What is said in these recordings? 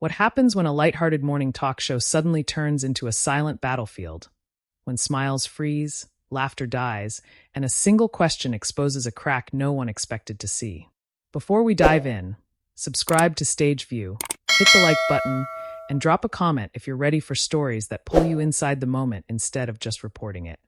What happens when a lighthearted morning talk show suddenly turns into a silent battlefield? When smiles freeze, laughter dies, and a single question exposes a crack no one expected to see. Before we dive in, subscribe to Stage View, hit the like button, and drop a comment if you're ready for stories that pull you inside the moment instead of just reporting it.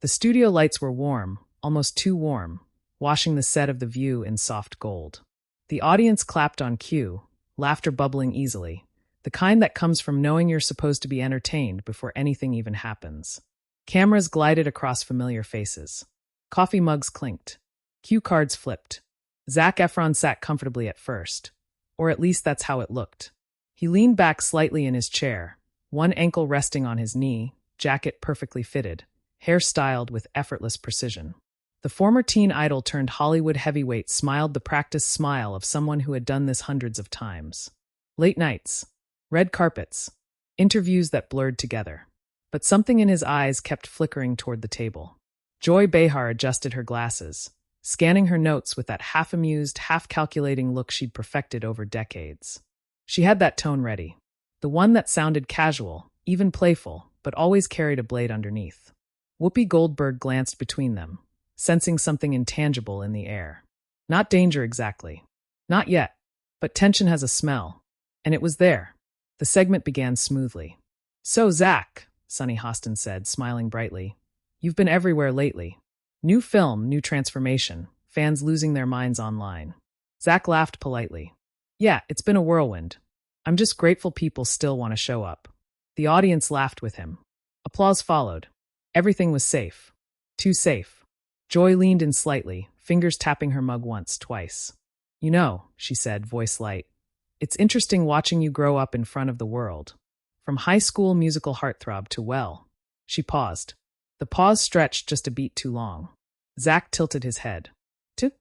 The studio lights were warm, almost too warm, washing the set of The View in soft gold. The audience clapped on cue, laughter bubbling easily, the kind that comes from knowing you're supposed to be entertained before anything even happens. Cameras glided across familiar faces. Coffee mugs clinked. Cue cards flipped. Zac Efron sat comfortably at first, or at least that's how it looked. He leaned back slightly in his chair, one ankle resting on his knee, jacket perfectly fitted, hair styled with effortless precision. The former teen idol turned Hollywood heavyweight smiled the practiced smile of someone who had done this hundreds of times. Late nights, red carpets, interviews that blurred together. But something in his eyes kept flickering toward the table. Joy Behar adjusted her glasses, scanning her notes with that half-amused, half-calculating look she'd perfected over decades. She had that tone ready, the one that sounded casual, even playful, but always carried a blade underneath. Whoopi Goldberg glanced between them, sensing something intangible in the air. Not danger exactly. Not yet, but tension has a smell. And it was there. The segment began smoothly. "So, Zac," Sonny Hostin said, smiling brightly, "you've been everywhere lately. New film, new transformation, fans losing their minds online." Zac laughed politely. "Yeah, it's been a whirlwind. I'm just grateful people still want to show up." The audience laughed with him. Applause followed. Everything was safe. Too safe. Joy leaned in slightly, fingers tapping her mug once, twice. "You know," she said, voice light, "it's interesting watching you grow up in front of the world. From high school musical heartthrob to, well." She paused. The pause stretched just a beat too long. Zac tilted his head. "To?"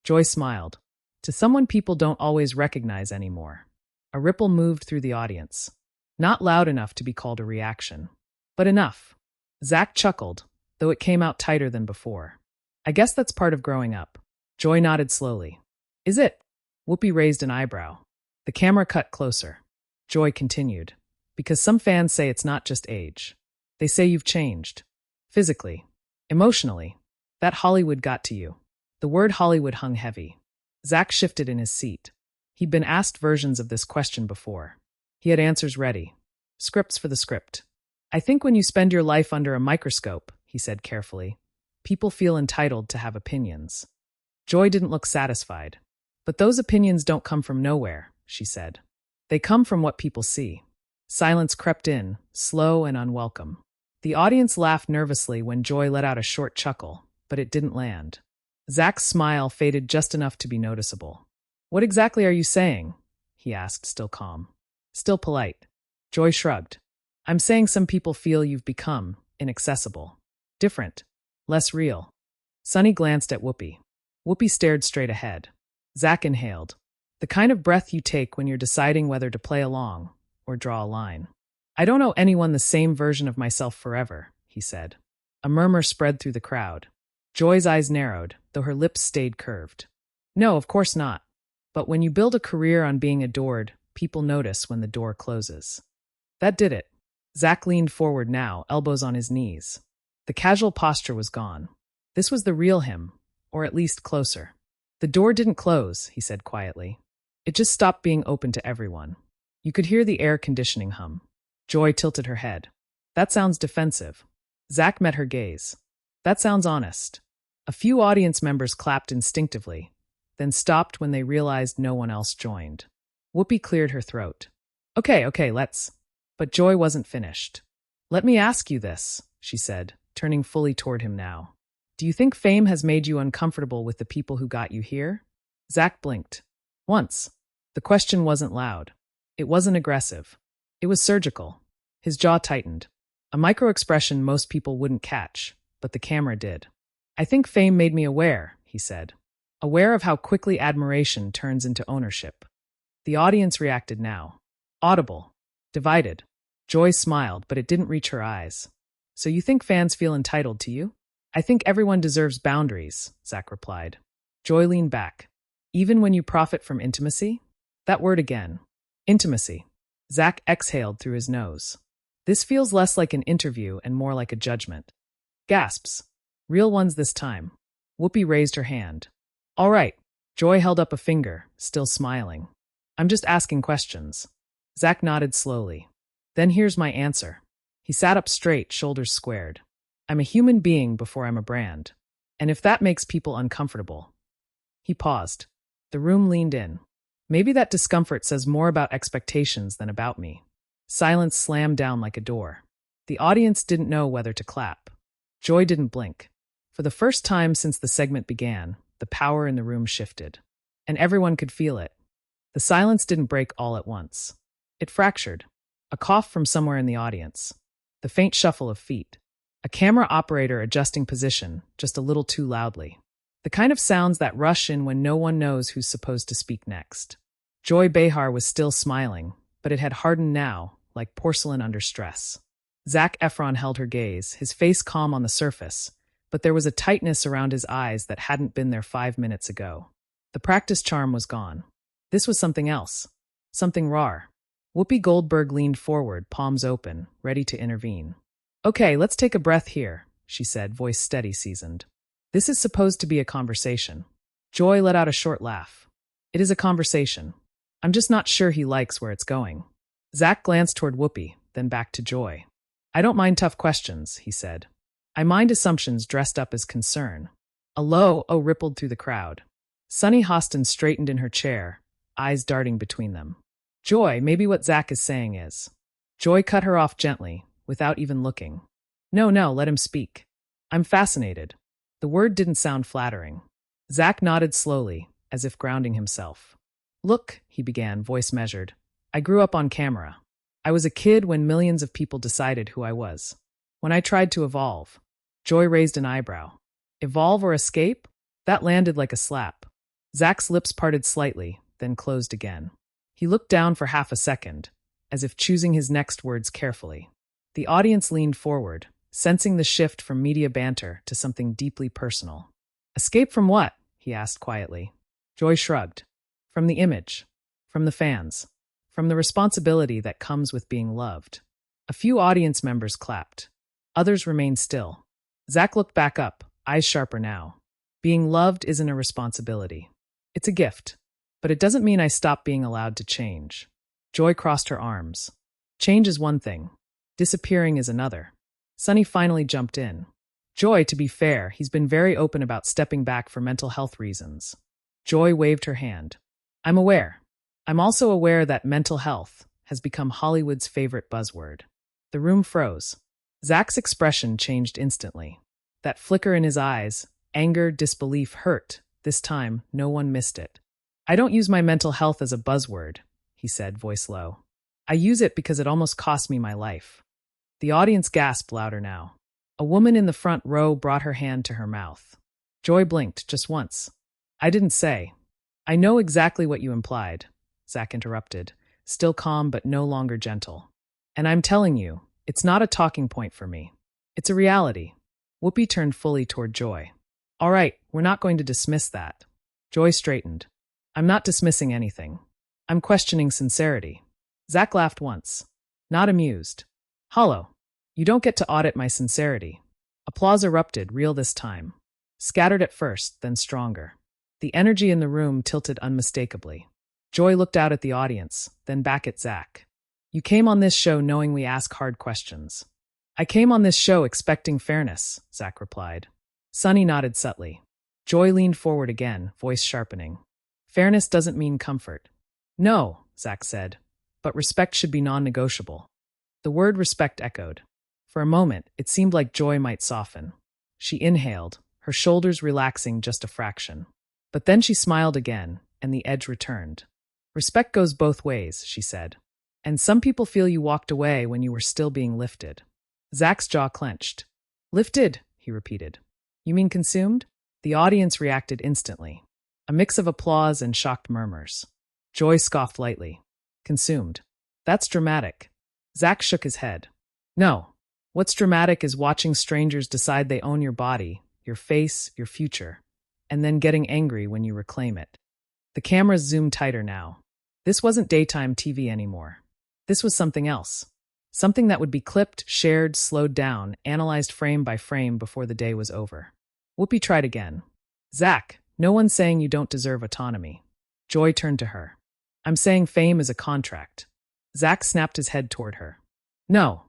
Joy smiled. "To someone people don't always recognize anymore." A ripple moved through the audience. Not loud enough to be called a reaction, but enough. Zac chuckled, though it came out tighter than before. "I guess that's part of growing up." Joy nodded slowly. "Is it?" Whoopi raised an eyebrow. The camera cut closer. Joy continued. "Because some fans say it's not just age. They say you've changed. Physically. Emotionally. That Hollywood got to you." The word Hollywood hung heavy. Zac shifted in his seat. He'd been asked versions of this question before. He had answers ready. Scripts for the script. "I think when you spend your life under a microscope," he said carefully, "people feel entitled to have opinions." Joy didn't look satisfied. "But those opinions don't come from nowhere," she said. "They come from what people see." Silence crept in, slow and unwelcome. The audience laughed nervously when Joy let out a short chuckle, but it didn't land. Zac's smile faded just enough to be noticeable. "What exactly are you saying?" he asked, still calm. Still polite. Joy shrugged. "I'm saying some people feel you've become inaccessible. Different. Less real." Sonny glanced at Whoopi. Whoopi stared straight ahead. Zac inhaled. "The kind of breath you take when you're deciding whether to play along or draw a line." "I don't owe anyone the same version of myself forever," he said. A murmur spread through the crowd. Joy's eyes narrowed, though her lips stayed curved. "No, of course not. But when you build a career on being adored, people notice when the door closes." That did it. Zac leaned forward now, elbows on his knees. The casual posture was gone. This was the real him, or at least closer. "The door didn't close," he said quietly. "It just stopped being open to everyone." You could hear the air conditioning hum. Joy tilted her head. "That sounds defensive." Zac met her gaze. "That sounds honest." A few audience members clapped instinctively, then stopped when they realized no one else joined. Whoopi cleared her throat. Okay, let's." But Joy wasn't finished. "Let me ask you this," she said, turning fully toward him now. "Do you think fame has made you uncomfortable with the people who got you here?" Zac blinked. Once. The question wasn't loud. It wasn't aggressive. It was surgical. His jaw tightened. A micro-expression most people wouldn't catch, but the camera did. "I think fame made me aware," he said. "Aware of how quickly admiration turns into ownership." The audience reacted now. Audible. Divided. Joy smiled, but it didn't reach her eyes. "So you think fans feel entitled to you?" "I think everyone deserves boundaries," Zac replied. Joy leaned back. "Even when you profit from intimacy?" That word again. Intimacy. Zac exhaled through his nose. This feels less like an interview and more like a judgment. Gasps. Real ones this time. Whoopi raised her hand. All right. Joy held up a finger, still smiling. I'm just asking questions. Zac nodded slowly. Then here's my answer. He sat up straight, shoulders squared. I'm a human being before I'm a brand. And if that makes people uncomfortable. He paused. The room leaned in. Maybe that discomfort says more about expectations than about me. Silence slammed down like a door. The audience didn't know whether to clap. Joy didn't blink. For the first time since the segment began, the power in the room shifted. And everyone could feel it. The silence didn't break all at once. It fractured. A cough from somewhere in the audience. The faint shuffle of feet. A camera operator adjusting position, just a little too loudly. The kind of sounds that rush in when no one knows who's supposed to speak next. Joy Behar was still smiling, but it had hardened now, like porcelain under stress. Zac Efron held her gaze, his face calm on the surface, but there was a tightness around his eyes that hadn't been there 5 minutes ago. The practice charm was gone. This was something else. Something raw. Whoopi Goldberg leaned forward, palms open, ready to intervene. Okay, let's take a breath here, she said, voice steady, seasoned. This is supposed to be a conversation. Joy let out a short laugh. It is a conversation. I'm just not sure he likes where it's going. Zac glanced toward Whoopi, then back to Joy. I don't mind tough questions, he said. I mind assumptions dressed up as concern. A low "oh" rippled through the crowd. Sunny Hostin straightened in her chair, eyes darting between them. Joy, maybe what Zac is saying is. Joy cut her off gently, without even looking. No, let him speak. I'm fascinated. The word didn't sound flattering. Zac nodded slowly, as if grounding himself. Look, he began, voice measured. I grew up on camera. I was a kid when millions of people decided who I was. When I tried to evolve. Joy raised an eyebrow. Evolve or escape? That landed like a slap. Zac's lips parted slightly, then closed again. He looked down for half a second, as if choosing his next words carefully. The audience leaned forward, sensing the shift from media banter to something deeply personal. Escape from what? He asked quietly. Joy shrugged. From the image. From the fans. From the responsibility that comes with being loved. A few audience members clapped. Others remained still. Zac looked back up, eyes sharper now. Being loved isn't a responsibility. It's a gift. But it doesn't mean I stop being allowed to change. Joy crossed her arms. Change is one thing. Disappearing is another. Sunny finally jumped in. Joy, to be fair, he's been very open about stepping back for mental health reasons. Joy waved her hand. I'm aware. I'm also aware that mental health has become Hollywood's favorite buzzword. The room froze. Zac's expression changed instantly. That flicker in his eyes, anger, disbelief, hurt. This time, no one missed it. I don't use my mental health as a buzzword, he said, voice low. I use it because it almost cost me my life. The audience gasped louder now. A woman in the front row brought her hand to her mouth. Joy blinked just once. I didn't say. I know exactly what you implied, Zac interrupted, still calm but no longer gentle. And I'm telling you, it's not a talking point for me. It's a reality. Whoopi turned fully toward Joy. All right, we're not going to dismiss that. Joy straightened. I'm not dismissing anything. I'm questioning sincerity. Zac laughed once. Not amused. Hollow. You don't get to audit my sincerity. Applause erupted, real this time. Scattered at first, then stronger. The energy in the room tilted unmistakably. Joy looked out at the audience, then back at Zac. You came on this show knowing we ask hard questions. I came on this show expecting fairness, Zac replied. Sunny nodded subtly. Joy leaned forward again, voice sharpening. Fairness doesn't mean comfort. No, Zac said, but respect should be non-negotiable. The word respect echoed. For a moment, it seemed like Joy might soften. She inhaled, her shoulders relaxing just a fraction. But then she smiled again, and the edge returned. Respect goes both ways, she said. And some people feel you walked away when you were still being lifted. Zac's jaw clenched. Lifted, he repeated. You mean consumed? The audience reacted instantly. A mix of applause and shocked murmurs. Joy scoffed lightly. Consumed. That's dramatic. Zac shook his head. No. What's dramatic is watching strangers decide they own your body, your face, your future, and then getting angry when you reclaim it. The cameras zoomed tighter now. This wasn't daytime TV anymore. This was something else. Something that would be clipped, shared, slowed down, analyzed frame by frame before the day was over. Whoopi tried again. Zac, no one's saying you don't deserve autonomy. Joy turned to her. I'm saying fame is a contract. Zac snapped his head toward her. No,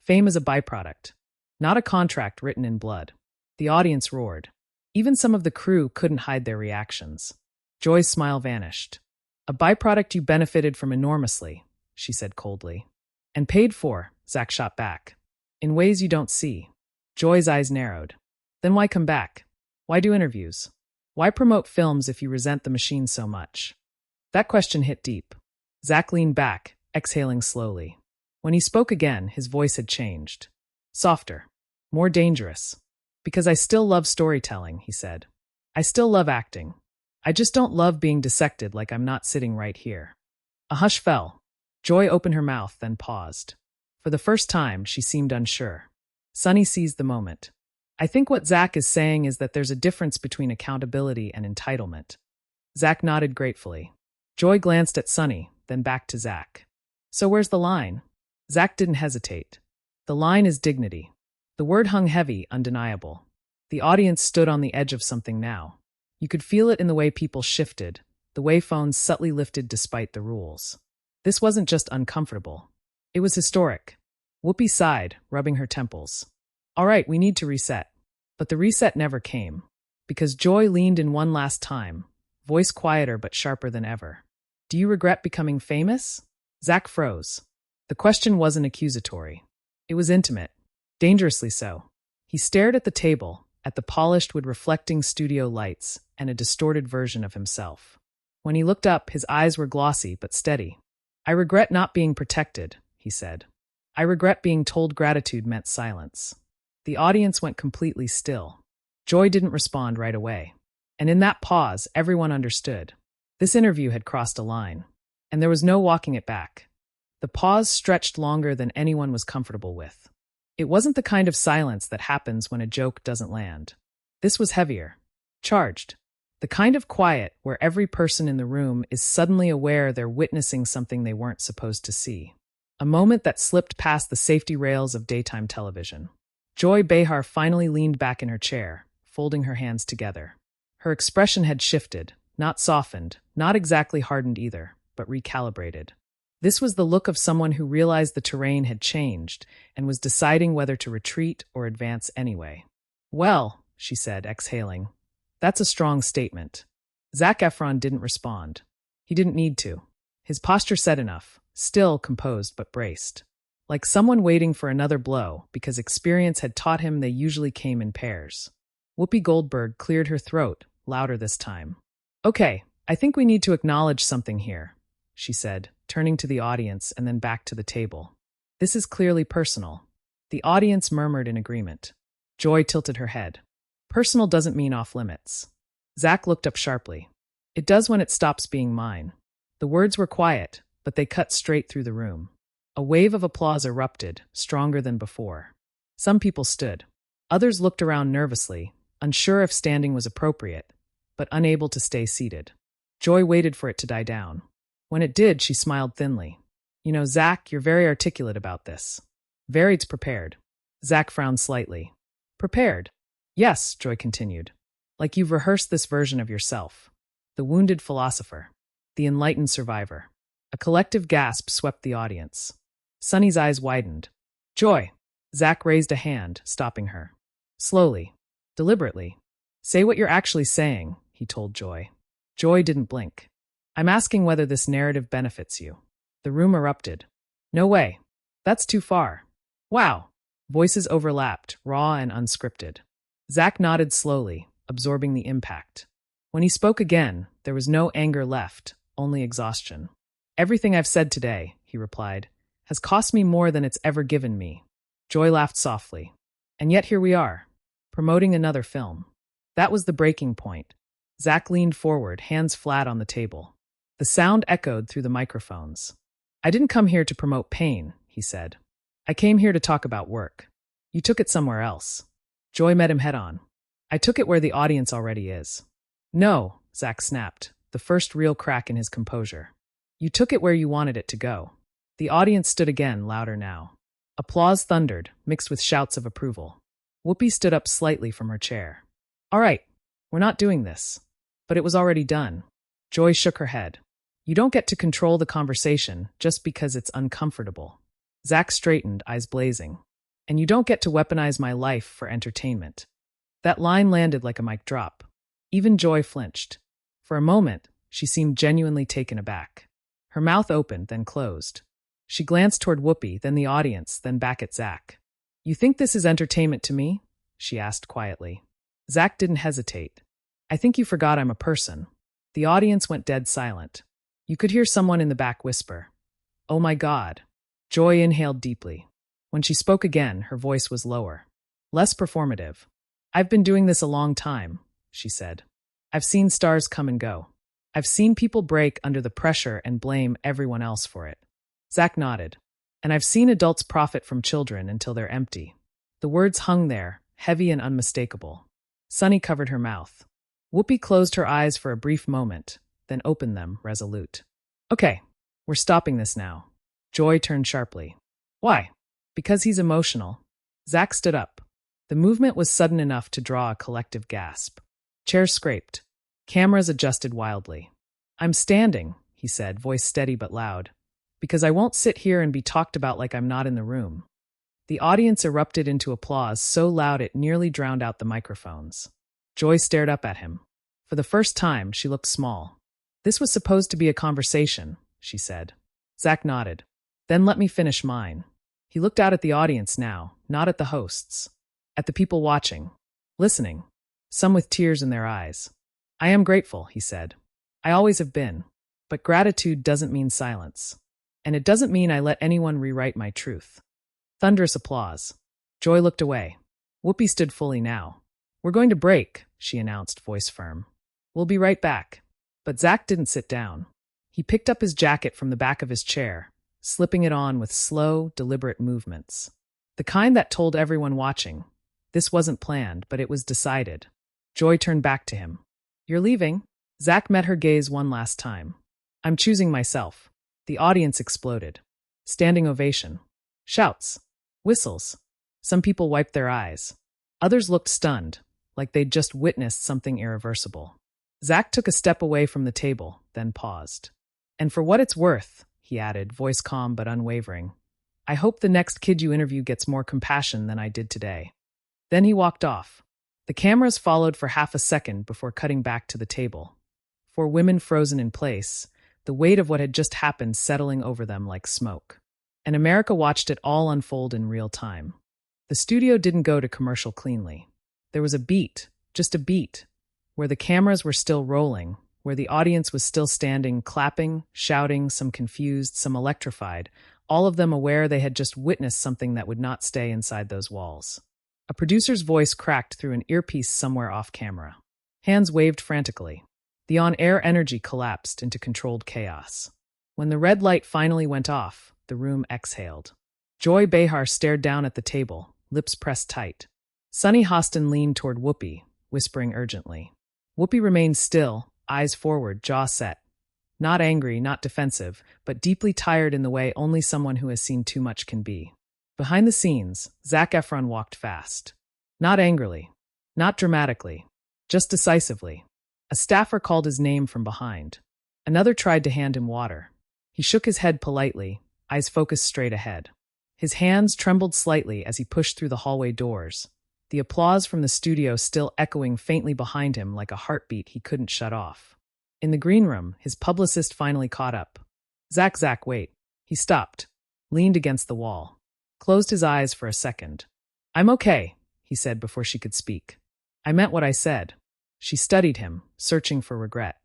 fame is a byproduct, not a contract written in blood. The audience roared. Even some of the crew couldn't hide their reactions. Joy's smile vanished. A byproduct you benefited from enormously, she said coldly. And paid for, Zac shot back. In ways you don't see. Joy's eyes narrowed. Then why come back? Why do interviews? Why promote films if you resent the machine so much? That question hit deep. Zac leaned back, exhaling slowly. When he spoke again, his voice had changed. Softer. More dangerous. Because I still love storytelling, he said. I still love acting. I just don't love being dissected like I'm not sitting right here. A hush fell. Joy opened her mouth, then paused. For the first time, she seemed unsure. Sunny seized the moment. I think what Zac is saying is that there's a difference between accountability and entitlement. Zac nodded gratefully. Joy glanced at Sunny, then back to Zac. So where's the line? Zac didn't hesitate. The line is dignity. The word hung heavy, undeniable. The audience stood on the edge of something now. You could feel it in the way people shifted, the way phones subtly lifted despite the rules. This wasn't just uncomfortable. It was historic. Whoopi sighed, rubbing her temples. All right, we need to reset. But the reset never came. Because Joy leaned in one last time, voice quieter but sharper than ever. Do you regret becoming famous? Zac froze. The question wasn't accusatory. It was intimate. Dangerously so. He stared at the table, at the polished wood reflecting studio lights, and a distorted version of himself. When he looked up, his eyes were glossy but steady. I regret not being protected, he said. I regret being told gratitude meant silence. The audience went completely still. Joy didn't respond right away. And in that pause, everyone understood. This interview had crossed a line. And there was no walking it back. The pause stretched longer than anyone was comfortable with. It wasn't the kind of silence that happens when a joke doesn't land. This was heavier. Charged. The kind of quiet where every person in the room is suddenly aware they're witnessing something they weren't supposed to see. A moment that slipped past the safety rails of daytime television. Joy Behar finally leaned back in her chair, folding her hands together. Her expression had shifted, not softened, not exactly hardened either, but recalibrated. This was the look of someone who realized the terrain had changed and was deciding whether to retreat or advance anyway. Well, she said, exhaling, that's a strong statement. Zac Efron didn't respond. He didn't need to. His posture said enough, still composed but braced. Like someone waiting for another blow because experience had taught him they usually came in pairs. Whoopi Goldberg cleared her throat, louder this time. Okay, I think we need to acknowledge something here, she said, turning to the audience and then back to the table. This is clearly personal. The audience murmured in agreement. Joy tilted her head. Personal doesn't mean off limits. Zac looked up sharply. It does when it stops being mine. The words were quiet, but they cut straight through the room. A wave of applause erupted, stronger than before. Some people stood. Others looked around nervously, unsure if standing was appropriate, but unable to stay seated. Joy waited for it to die down. When it did, she smiled thinly. You know, Zac, you're very articulate about this. Very's prepared. Zac frowned slightly. Prepared? Yes, Joy continued. Like you've rehearsed this version of yourself. The wounded philosopher. The enlightened survivor. A collective gasp swept the audience. Sunny's eyes widened. Joy! Zac raised a hand, stopping her. Slowly. Deliberately. Say what you're actually saying, he told Joy. Joy didn't blink. I'm asking whether this narrative benefits you. The room erupted. No way. That's too far. Wow. Voices overlapped, raw and unscripted. Zac nodded slowly, absorbing the impact. When he spoke again, there was no anger left, only exhaustion. Everything I've said today, he replied, has cost me more than it's ever given me. Joy laughed softly. And yet here we are, promoting another film. That was the breaking point. Zac leaned forward, hands flat on the table. The sound echoed through the microphones. I didn't come here to promote pain, he said. I came here to talk about work. You took it somewhere else. Joy met him head on. I took it where the audience already is. No, Zac snapped, the first real crack in his composure. You took it where you wanted it to go. The audience stood again, louder now. Applause thundered, mixed with shouts of approval. Whoopi stood up slightly from her chair. All right, we're not doing this. But it was already done. Joy shook her head. You don't get to control the conversation just because it's uncomfortable. Zac straightened, eyes blazing. And you don't get to weaponize my life for entertainment. That line landed like a mic drop. Even Joy flinched. For a moment, she seemed genuinely taken aback. Her mouth opened, then closed. She glanced toward Whoopi, then the audience, then back at Zac. You think this is entertainment to me? She asked quietly. Zac didn't hesitate. I think you forgot I'm a person. The audience went dead silent. You could hear someone in the back whisper, Oh my God. Joy inhaled deeply. When she spoke again, her voice was lower. Less performative. I've been doing this a long time, she said. I've seen stars come and go. I've seen people break under the pressure and blame everyone else for it. Zac nodded. And I've seen adults profit from children until they're empty. The words hung there, heavy and unmistakable. Sunny covered her mouth. Whoopi closed her eyes for a brief moment, then opened them, resolute. Okay, we're stopping this now. Joy turned sharply. Why? Because he's emotional. Zac stood up. The movement was sudden enough to draw a collective gasp. Chairs scraped. Cameras adjusted wildly. I'm standing, he said, voice steady but loud, because I won't sit here and be talked about like I'm not in the room. The audience erupted into applause so loud it nearly drowned out the microphones. Joy stared up at him. For the first time, she looked small. This was supposed to be a conversation, she said. Zac nodded. Then let me finish mine. He looked out at the audience now, not at the hosts. At the people watching, listening, some with tears in their eyes. I am grateful, he said. I always have been. But gratitude doesn't mean silence. And it doesn't mean I let anyone rewrite my truth. Thunderous applause. Joy looked away. Whoopi stood fully now. We're going to break, she announced, voice firm. We'll be right back. But Zac didn't sit down. He picked up his jacket from the back of his chair, slipping it on with slow, deliberate movements. The kind that told everyone watching, this wasn't planned, but it was decided. Joy turned back to him. You're leaving? Zac met her gaze one last time. I'm choosing myself. The audience exploded. Standing ovation. Shouts. Whistles. Some people wiped their eyes. Others looked stunned, like they'd just witnessed something irreversible. Zac took a step away from the table, then paused. And for what it's worth, he added, voice calm but unwavering, I hope the next kid you interview gets more compassion than I did today. Then he walked off. The cameras followed for half a second before cutting back to the table. 4 women frozen in place, the weight of what had just happened settling over them like smoke. And America watched it all unfold in real time. The studio didn't go to commercial cleanly. There was a beat, just a beat, where the cameras were still rolling, where the audience was still standing, clapping, shouting, some confused, some electrified, all of them aware they had just witnessed something that would not stay inside those walls. A producer's voice cracked through an earpiece somewhere off camera. Hands waved frantically. The on-air energy collapsed into controlled chaos. When the red light finally went off, the room exhaled. Joy Behar stared down at the table, lips pressed tight. Sunny Hostin leaned toward Whoopi, whispering urgently. Whoopi remained still, eyes forward, jaw set. Not angry, not defensive, but deeply tired in the way only someone who has seen too much can be. Behind the scenes, Zac Efron walked fast. Not angrily, not dramatically, just decisively. A staffer called his name from behind. Another tried to hand him water. He shook his head politely, eyes focused straight ahead. His hands trembled slightly as he pushed through the hallway doors, the applause from the studio still echoing faintly behind him like a heartbeat he couldn't shut off. In the green room, his publicist finally caught up. Zac, wait. He stopped, leaned against the wall, closed his eyes for a second. I'm okay, he said before she could speak. I meant what I said. She studied him, searching for regret.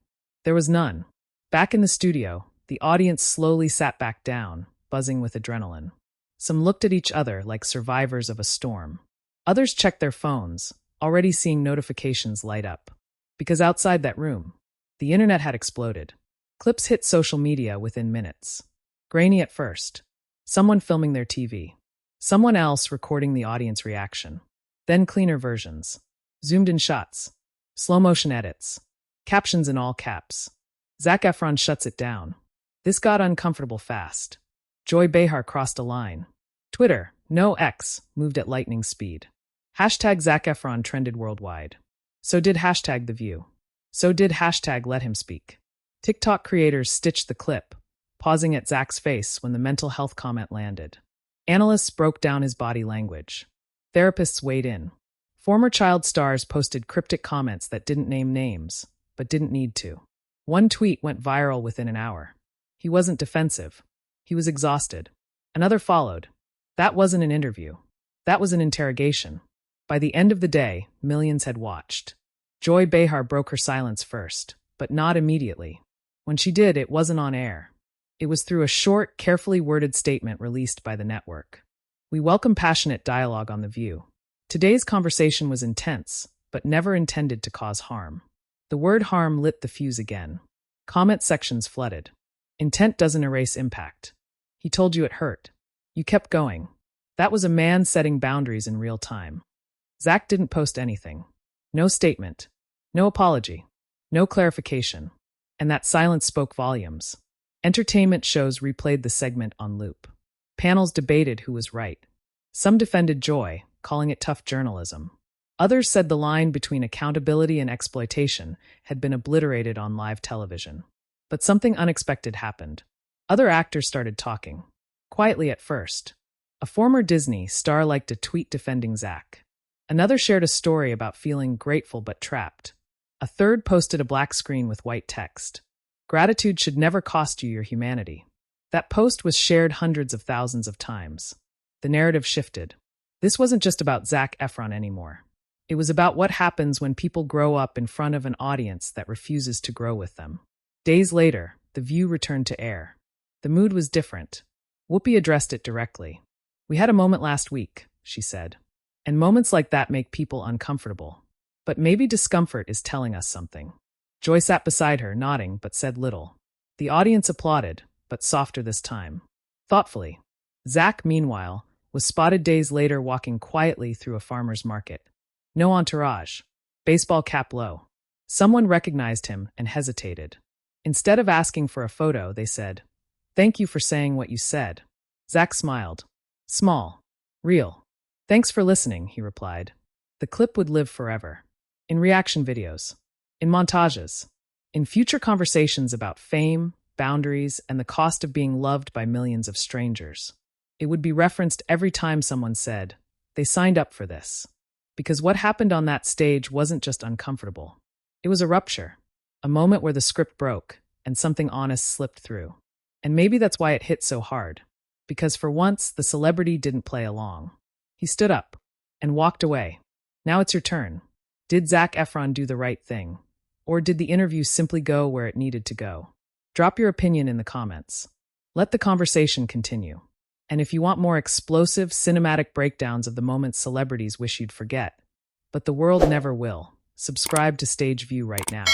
There was none. Back in the studio, the audience slowly sat back down, buzzing with adrenaline. Some looked at each other like survivors of a storm. Others checked their phones, already seeing notifications light up. Because outside that room, the internet had exploded. Clips hit social media within minutes. Grainy at first. Someone filming their TV. Someone else recording the audience reaction. Then cleaner versions. Zoomed-in shots. Slow-motion edits. Captions in all caps. Zac Efron shuts it down. This got uncomfortable fast. Joy Behar crossed a line. Twitter, no X, moved at lightning speed. Hashtag Zac Efron trended worldwide. So did hashtag The View. So did hashtag Let Him Speak. TikTok creators stitched the clip, pausing at Zac's face when the mental health comment landed. Analysts broke down his body language. Therapists weighed in. Former child stars posted cryptic comments that didn't name names, but didn't need to. One tweet went viral within an hour. He wasn't defensive. He was exhausted. Another followed. That wasn't an interview. That was an interrogation. By the end of the day, millions had watched. Joy Behar broke her silence first, but not immediately. When she did, it wasn't on air. It was through a short, carefully worded statement released by the network. We welcome passionate dialogue on The View. Today's conversation was intense, but never intended to cause harm. The word harm lit the fuse again. Comment sections flooded. Intent doesn't erase impact. He told you it hurt. You kept going. That was a man setting boundaries in real time. Zac didn't post anything. No statement. No apology. No clarification. And that silence spoke volumes. Entertainment shows replayed the segment on loop. Panels debated who was right. Some defended Joy, calling it tough journalism. Others said the line between accountability and exploitation had been obliterated on live television. But something unexpected happened. Other actors started talking. Quietly at first. A former Disney star liked a tweet defending Zac. Another shared a story about feeling grateful but trapped. A third posted a black screen with white text. Gratitude should never cost you your humanity. That post was shared hundreds of thousands of times. The narrative shifted. This wasn't just about Zac Efron anymore. It was about what happens when people grow up in front of an audience that refuses to grow with them. Days later, The View returned to air. The mood was different. Whoopi addressed it directly. We had a moment last week, she said. And moments like that make people uncomfortable. But maybe discomfort is telling us something. Joy sat beside her, nodding, but said little. The audience applauded, but softer this time. Thoughtfully. Zac, meanwhile, was spotted days later walking quietly through a farmer's market. No entourage. Baseball cap low. Someone recognized him and hesitated. Instead of asking for a photo, they said, "Thank you for saying what you said." Zac smiled. Small. Real. "Thanks for listening," he replied. The clip would live forever. In reaction videos. In montages. In future conversations about fame, boundaries, and the cost of being loved by millions of strangers. It would be referenced every time someone said, "They signed up for this." Because what happened on that stage wasn't just uncomfortable. It was a rupture. A moment where the script broke, and something honest slipped through. And maybe that's why it hit so hard. Because for once, the celebrity didn't play along. He stood up and walked away. Now it's your turn. Did Zac Efron do the right thing? Or did the interview simply go where it needed to go? Drop your opinion in the comments. Let the conversation continue. And if you want more explosive, cinematic breakdowns of the moments celebrities wish you'd forget, but the world never will, subscribe to Stage View right now.